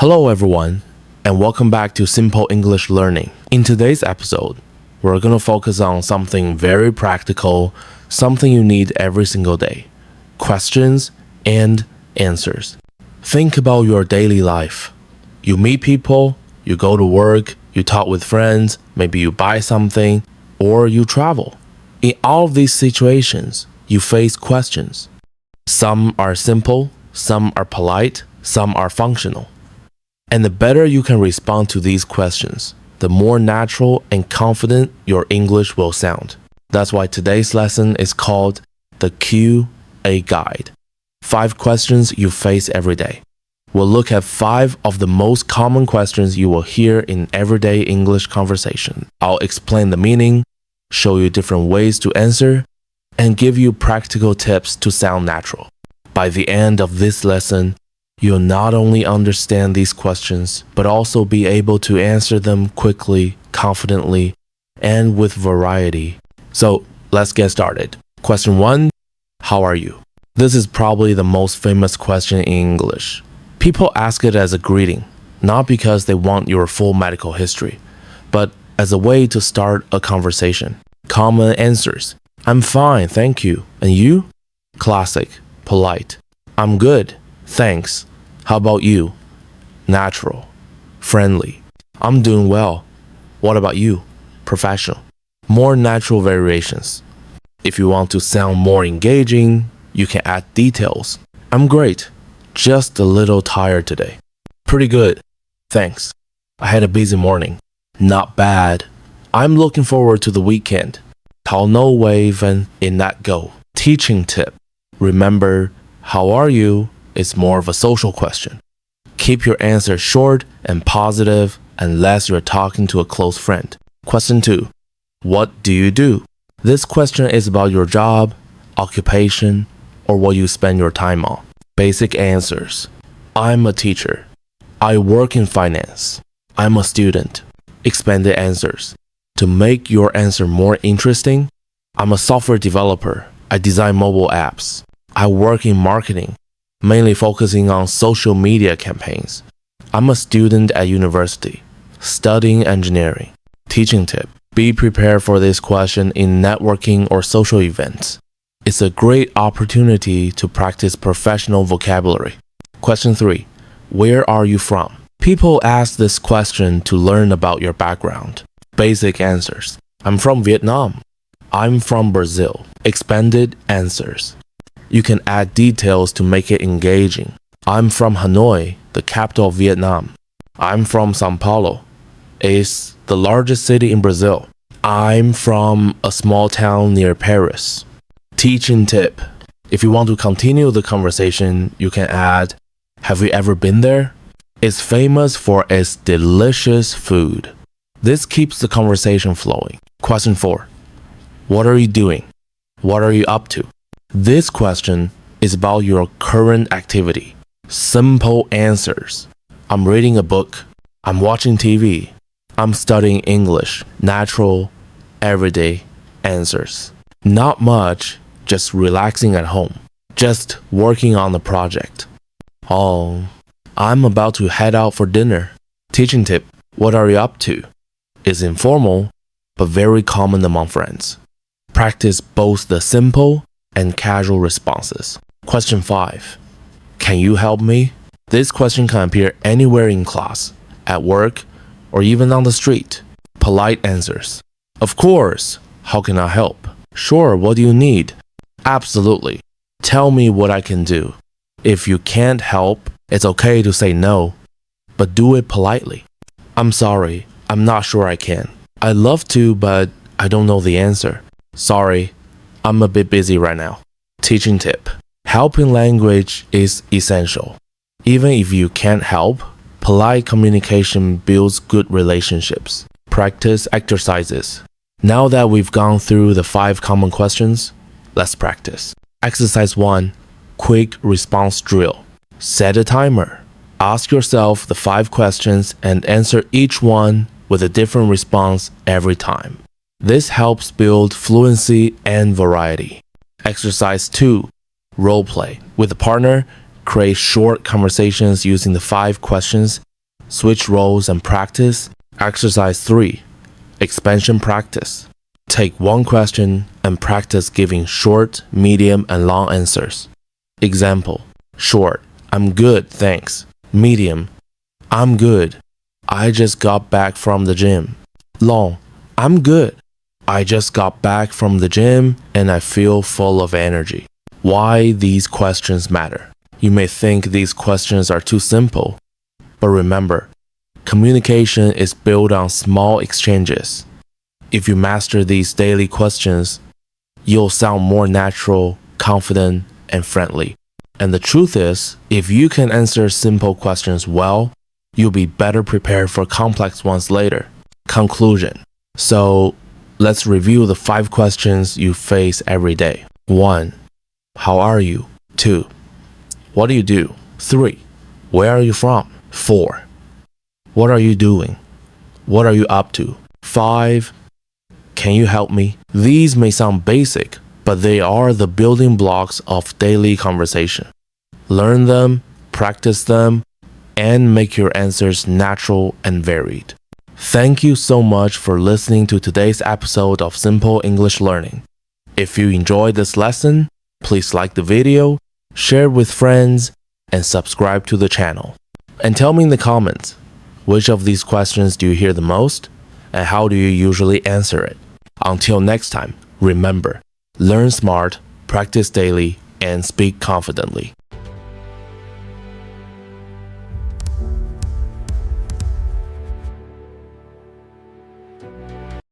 Hello everyone, and welcome back to Simple English Learning. In today's episode, we're going to focus on something very practical, something you need every single day. Questions and answers. Think about your daily life. You meet people, you go to work, you talk with friends, maybe you buy something, or you travel. In all of these situations, you face questions. Some are simple, some are polite, some are functional. And the better you can respond to these questions, the more natural and confident your English will sound. That's why today's lesson is called the Q&A Guide. 5 questions you face every day. We'll look at 5 of the most common questions you will hear in everyday English conversation. I'll explain the meaning, show you different ways to answer, and give you practical tips to sound natural. By the end of this lesson, you'll not only understand these questions, but also be able to answer them quickly, confidently, and with variety. So let's get started. Question 1, how are you? This is probably the most famous question in English. People ask it as a greeting, not because they want your full medical history, but as a way to start a conversation. Common answers: I'm fine, thank you. And you? Classic, polite. I'm good, thanks. How about you? Natural, friendly. I'm doing well. What about you? Professional. More natural variations. If you want to sound more engaging, you can add details. I'm great. Just a little tired today. Pretty good. Thanks. I had a busy morning. Not bad. I'm looking forward to the weekend. 好no wave in that go. Teaching tip. Remember, how are you is more of a social question. Keep your answer short and positive unless you're talking to a close friend. Question 2. What do you do? This question is about your job, occupation, or what you spend your time on. Basic answers. I'm a teacher. I work in finance. I'm a student. Expanded answers. To make your answer more interesting, I'm a software developer. I design mobile apps. I work in marketing, mainly focusing on social media campaigns. I'm a student at university, studying engineering. Teaching tip. Be prepared for this question in networking or social events. It's a great opportunity to practice professional vocabulary. Question 3. Where are you from? People ask this question to learn about your background. Basic answers. I'm from Vietnam. I'm from Brazil. Expanded answers. You can add details to make it engaging. I'm from Hanoi, the capital of Vietnam. I'm from São Paulo. It's the largest city in Brazil. I'm from a small town near Paris. Teaching tip. If you want to continue the conversation, you can add, have you ever been there? It's famous for its delicious food. This keeps the conversation flowing. Question 4. What are you doing? What are you up to? This question is about your current activity. Simple answers. I'm reading a book. I'm watching TV. I'm studying English. Natural, everyday answers. Not much, just relaxing at home. Just working on the project. Oh, I'm about to head out for dinner. Teaching tip. What are you up to? Is informal, but very common among friends. Practice both the simple and casual responses. Question 5. Can you help me? This question can appear anywhere in class, at work, or even on the street. Polite answers. Of course. How can I help? Sure, what do you need? Absolutely. Tell me what I can do. If you can't help, it's okay to say no, but do it politely. I'm sorry, I'm not sure I can. I'd love to, but I don't know the answer. Sorry, I'm a bit busy right now. Teaching tip. Helping language is essential. Even if you can't help, polite communication builds good relationships. Practice exercises. Now that we've gone through the 5 common questions, let's practice. Exercise 1. Quick response drill. Set a timer. Ask yourself the 5 questions and answer each one with a different response every time. This helps build fluency and variety. Exercise 2. Role play. With a partner, create short conversations using the 5 questions Switch roles and practice. Exercise 3. Expansion practice. Take one question and practice giving short, medium, and long answers. Example: short, I'm good, thanks. Medium, I'm good. I just got back from the gym. Long, I'm good. I just got back from the gym and I feel full of energy. Why these questions matter. You may think these questions are too simple, but remember, communication is built on small exchanges. If you master these daily questions, you'll sound more natural, confident, and friendly. And the truth is, if you can answer simple questions well, you'll be better prepared for complex ones later. Conclusion. So, let's review the 5 questions you face every day. 1. How are you? 2. What do you do? 3. Where are you from? 4. What are you doing? What are you up to? 5. Can you help me? These may sound basic, but they are the building blocks of daily conversation. Learn them, practice them, and make your answers natural and varied. Thank you so much for listening to today's episode of Simple English Learning. If you enjoyed this lesson, please like the video, share it with friends, and subscribe to the channel. And tell me in the comments, which of these questions do you hear the most, and how do you usually answer it? Until next time, remember, learn smart, practice daily, and speak confidently.